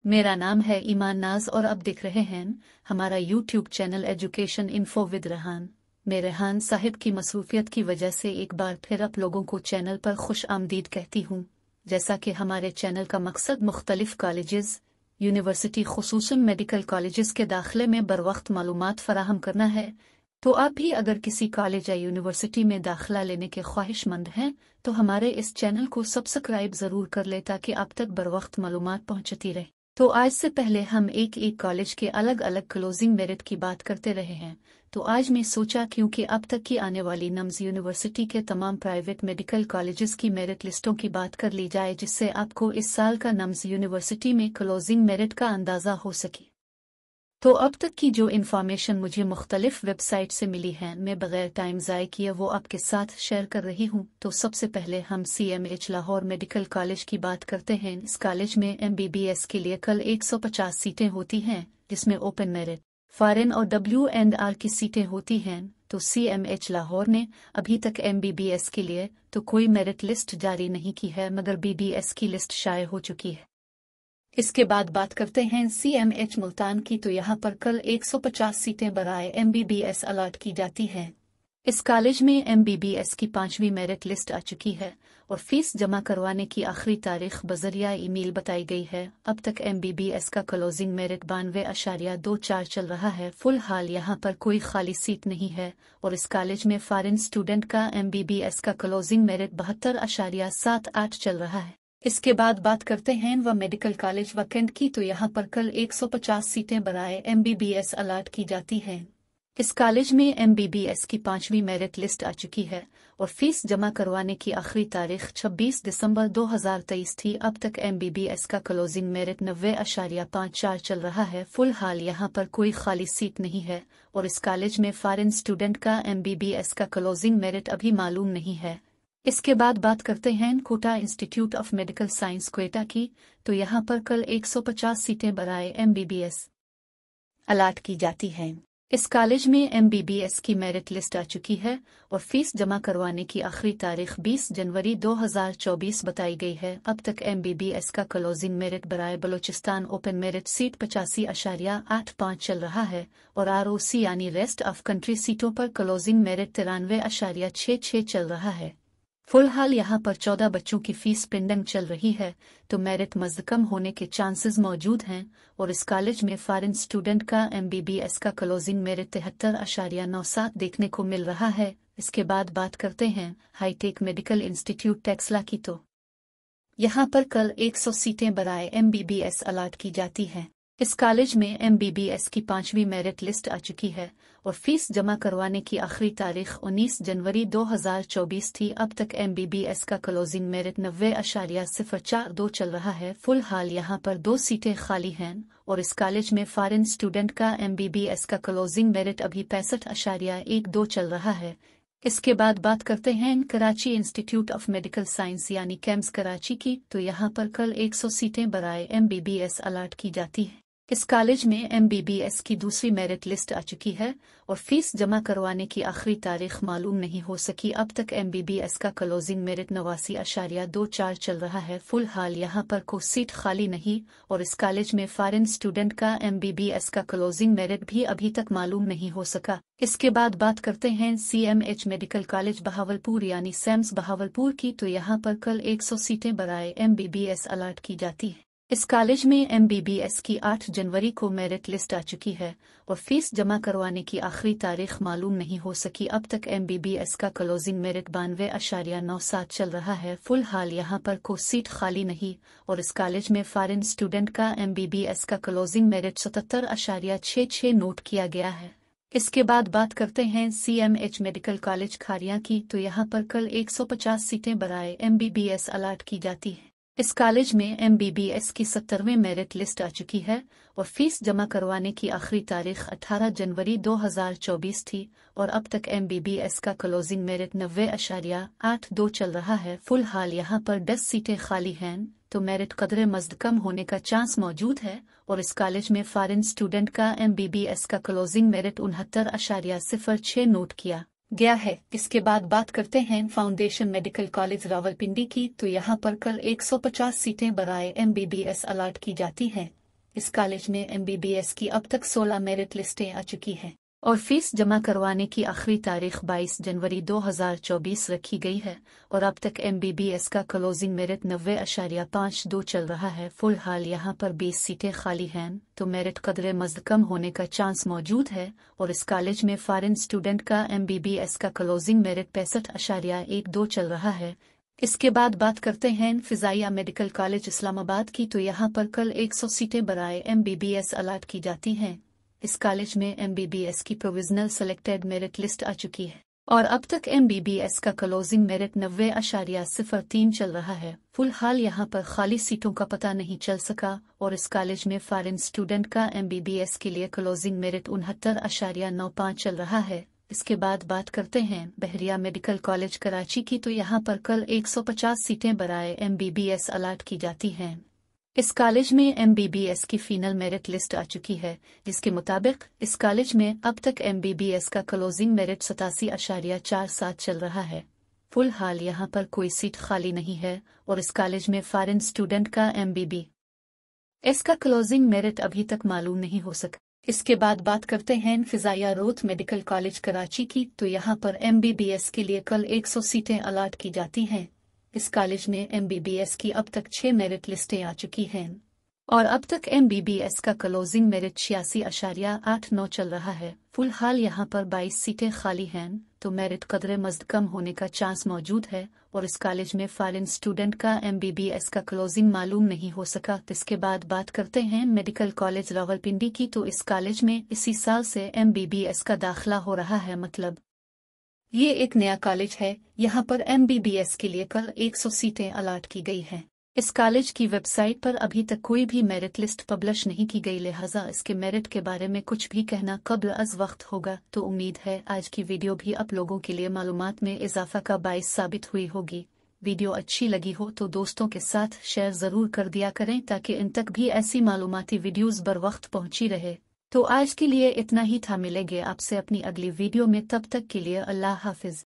मेरा नाम है ईमान नाज और अब देख रहे हैं हमारा YouTube channel education info with Rehan. मैं रेहान साहिब की मसरूफियत की वजह से एक बार फिर आप लोगों को चैनल पर खुश आमदीद कहती हूँ। जैसा कि हमारे चैनल का मकसद मुख्तलिफ कॉलेजेस, यूनिवर्सिटी खुसूसन मेडिकल कॉलेजेस के दाखिले में बरवक्त मालूमात फराहम करना है, तो आप भी अगर किसी कॉलेज या यूनिवर्सिटी में दाखिला लेने के ख्वाहिशमंद हैं तो हमारे इस चैनल को सब्सक्राइब ज़रूर कर ले ताकि आप तक बरवक्त मालूमात पहुँचती रहे। तो आज से पहले हम एक एक कॉलेज के अलग अलग क्लोजिंग मेरिट की बात करते रहे हैं, तो आज मैं सोचा क्योंकि अब तक की आने वाली नम्स यूनिवर्सिटी के तमाम प्राइवेट मेडिकल कॉलेजेस की मेरिट लिस्टों की बात कर ली जाए, जिससे आपको इस साल का नम्स यूनिवर्सिटी में क्लोजिंग मेरिट का अंदाज़ा हो सके। तो अब तक की जो इन्फॉर्मेशन मुझे मुख्तलिफ वेबसाइट से मिली है, मैं बगैर टाइम ज़ाय किए वो आपके साथ शेयर कर रही हूँ। तो सबसे पहले हम CMH लाहौर मेडिकल कॉलेज की बात करते हैं। इस कॉलेज में MBBS के लिए कल 150 सीटें होती हैं, जिसमें ओपन मेरिट, फॉरेन और W&R की सीटें होती हैं। तो CMH लाहौर ने अभी तक MBBS के लिए तो कोई मेरिट लिस्ट जारी नहीं की है, मगर BBS की लिस्ट शाये हो चुकी है। इसके बाद बात करते हैं CMH मुल्तान की। तो यहाँ पर कल 150 सीटें बराए MBBS अलॉट की जाती हैं। इस कॉलेज में MBBS की 5वीं मेरिट लिस्ट आ चुकी है और फीस जमा करवाने की आखिरी तारीख बजरिया ईमेल बताई गई है। अब तक MBBS का क्लोजिंग मेरिट 92.24 चल रहा है। फिल हाल यहाँ पर कोई खाली सीट नहीं है और इस कॉलेज में फॉरेन स्टूडेंट का MBBS का क्लोजिंग मेरिट 72.78 चल रहा है। इसके बाद बात करते हैं मेडिकल कॉलेज वैकेंट की। तो यहाँ पर कल 150 सीटें बराए MBBS अलॉट की जाती हैं। इस कॉलेज में MBBS की 5वीं मेरिट लिस्ट आ चुकी है और फीस जमा करवाने की आखिरी तारीख 26 दिसंबर 2023 थी। अब तक MBBS का क्लोजिंग मेरिट 90.54 चल रहा है। फिल हाल यहाँ पर कोई खाली सीट नहीं है और इस कॉलेज में फॉरेन स्टूडेंट का MBBS का क्लोजिंग मेरिट अभी मालूम नहीं है। इसके बाद बात करते हैं Kota institute of medical science Quetta की। तो यहाँ पर कल 150 सीटें बराए MBBS अलॉट की जाती हैं। इस कॉलेज में MBBS की मेरिट लिस्ट आ चुकी है और फीस जमा करवाने की आखिरी तारीख 20 जनवरी 2024 बताई गई है। अब तक MBBS का क्लोजिंग मेरिट बराए बलूचिस्तान ओपन मेरिट सीट 85.85 चल रहा है और ROC यानी रेस्ट ऑफ कंट्री सीटों पर क्लोजिंग मेरिट 93.66 चल रहा है। फिलहाल यहाँ पर 14 बच्चों की फीस पेंडिंग चल रही है, तो मेरिट मज़ीद कम होने के चांसेस मौजूद हैं और इस कॉलेज में फॉरेन स्टूडेंट का MBBS का क्लोजिंग मेरिट 73.97 देखने को मिल रहा है। इसके बाद बात करते हैं हाईटेक मेडिकल इंस्टीट्यूट टेक्सला की। तो यहाँ पर कल 100 सीटें बराए MBBS अलॉट की जाती हैं। इस कॉलेज में MBBS की 5वीं मेरिट लिस्ट आ चुकी है और फीस जमा करवाने की आखिरी तारीख 19 जनवरी 2024 थी। अब तक MBBS का क्लोजिंग मेरिट 90.042 चल रहा है। फिल हाल यहाँ पर 2 सीटें खाली हैं और इस कॉलेज में फॉरेन स्टूडेंट का MBBS का क्लोजिंग मेरिट अभी 65.12 चल रहा है। इसके बाद बात करते हैं Karachi institute of medical science यानी कैम्स कराची की। तो यहाँ पर कल 100 सीटें बराए MBBS अलॉट की जाती हैं। इस कॉलेज में MBBS की दूसरी मेरिट लिस्ट आ चुकी है और फीस जमा करवाने की आखिरी तारीख मालूम नहीं हो सकी। अब तक MBBS का क्लोजिंग मेरिट 89.24 चल रहा है। फिल हाल यहाँ पर कोई सीट खाली नहीं और इस कॉलेज में फॉरेन स्टूडेंट का MBBS का क्लोजिंग मेरिट भी अभी तक मालूम नहीं हो सका। इसके बाद बात करते हैं CMH मेडिकल कॉलेज बहावलपुर यानी SAMS बहावलपुर की। तो यहाँ पर कल 100 सीटें बराए MBBS अलॉट की जाती है। इस कॉलेज में MBBS की 8 जनवरी को मेरिट लिस्ट आ चुकी है और फीस जमा करवाने की आखिरी तारीख मालूम नहीं हो सकी। अब तक MBBS का क्लोजिंग मेरिट 92.97 चल रहा है। फिल हाल यहाँ पर कोई सीट खाली नहीं और इस कॉलेज में फॉरेन स्टूडेंट का MBBS का क्लोजिंग मेरिट 77.66 नोट किया गया है। इसके बाद बात करते हैं CMH मेडिकल कॉलेज खारिया की। तो यहाँ पर कल 150 सीटें बराए MBBS अलॉट की जाती है। इस कॉलेज में MBBS की 70वीं मेरिट लिस्ट आ चुकी है और फीस जमा करवाने की आखिरी तारीख 18 जनवरी 2024 थी और अब तक MBBS का क्लोजिंग मेरिट 90.82 चल रहा है। फिल हाल यहाँ पर 10 सीटें खाली हैं, तो मेरिट कदरे मज़ीद कम होने का चांस मौजूद है और इस कॉलेज में फॉरेन स्टूडेंट का MBBS का क्लोजिंग मेरिट 69.06 नोट किया गया है। इसके बाद बात करते हैं फाउंडेशन मेडिकल कॉलेज रावलपिंडी की। तो यहाँ पर कल 150 सीटें बराए MBBS अलॉट की जाती हैं। इस कॉलेज में MBBS की अब तक 16 मेरिट लिस्टें आ चुकी हैं और फीस जमा करवाने की आखिरी तारीख 22 जनवरी 2024 रखी गई है और अब तक MBBS का क्लोजिंग मेरिट 90.52 चल रहा है। फिलहाल यहाँ पर 20 सीटें खाली हैं तो मेरिट कदरे मज़द कम होने का चांस मौजूद है और इस कॉलेज में फॉरेन स्टूडेंट का MBBS का क्लोजिंग मेरिट 65.12 चल रहा है। इसके बाद बात करते हैं फिजाइया मेडिकल कॉलेज इस्लामाबाद की, तो यहाँ पर कल 100 सीटें बराए MBBS अलॉट की जाती हैं। इस कॉलेज में MBBS की प्रोविजनल सेलेक्टेड मेरिट लिस्ट आ चुकी है और अब तक MBBS का क्लोजिंग मेरिट 90.03 चल रहा है। फिलहाल यहाँ पर खाली सीटों का पता नहीं चल सका और इस कॉलेज में फॉरेन स्टूडेंट का MBBS के लिए क्लोजिंग मेरिट 69.95 चल रहा है। इसके बाद बात करते हैं बहरिया मेडिकल कॉलेज कराची की, तो यहाँ पर कल 150 सीटें बराए MBBS अलॉट की जाती हैं। इस कॉलेज में MBBS की फाइनल मेरिट लिस्ट आ चुकी है, जिसके मुताबिक इस कॉलेज में अब तक MBBS का क्लोजिंग मेरिट 87.47 चल रहा है। फिलहाल यहाँ पर कोई सीट खाली नहीं है और इस कॉलेज में फॉरेन स्टूडेंट का MBBS का क्लोजिंग मेरिट अभी तक मालूम नहीं हो सका। इसके बाद बात करते हैं फिजाइया रोथ मेडिकल कॉलेज कराची की, तो यहाँ पर MBBS के लिए कल 100 सीटें अलॉट की जाती हैं। इस कॉलेज में MBBS की अब तक 6 मेरिट लिस्टें आ चुकी हैं और अब तक MBBS का क्लोजिंग मेरिट 86.89 चल रहा है। फिलहाल यहाँ पर 22 सीटें खाली हैं तो मेरिट कदरे मज़द कम होने का चांस मौजूद है और इस कॉलेज में फॉरेन स्टूडेंट का MBBS का क्लोजिंग मालूम नहीं हो सका। इसके बाद बात करते हैं मेडिकल कॉलेज रावलपिंडी की, तो इस कॉलेज में इसी साल से MBBS का दाखिला हो रहा है, मतलब ये एक नया कॉलेज है। यहाँ पर MBBS के लिए कल 100 सीटें अलॉट की गई हैं। इस कॉलेज की वेबसाइट पर अभी तक कोई भी मेरिट लिस्ट पब्लिश नहीं की गई, लिहाजा इसके मेरिट के बारे में कुछ भी कहना कब्ल अज़ वक्त होगा। तो उम्मीद है आज की वीडियो भी आप लोगों के लिए मालूमात में इजाफा का बाइस साबित हुई होगी। वीडियो अच्छी लगी हो तो दोस्तों के साथ शेयर ज़रूर कर दिया करें ताकि इन तक भी ऐसी मालूमाती वीडियोज़ बर वक्त पहुँची रहे। तो आज के लिए इतना ही था, मिलेंगे आपसे अपनी अगली वीडियो में, तब तक के लिए अल्लाह हाफिज़।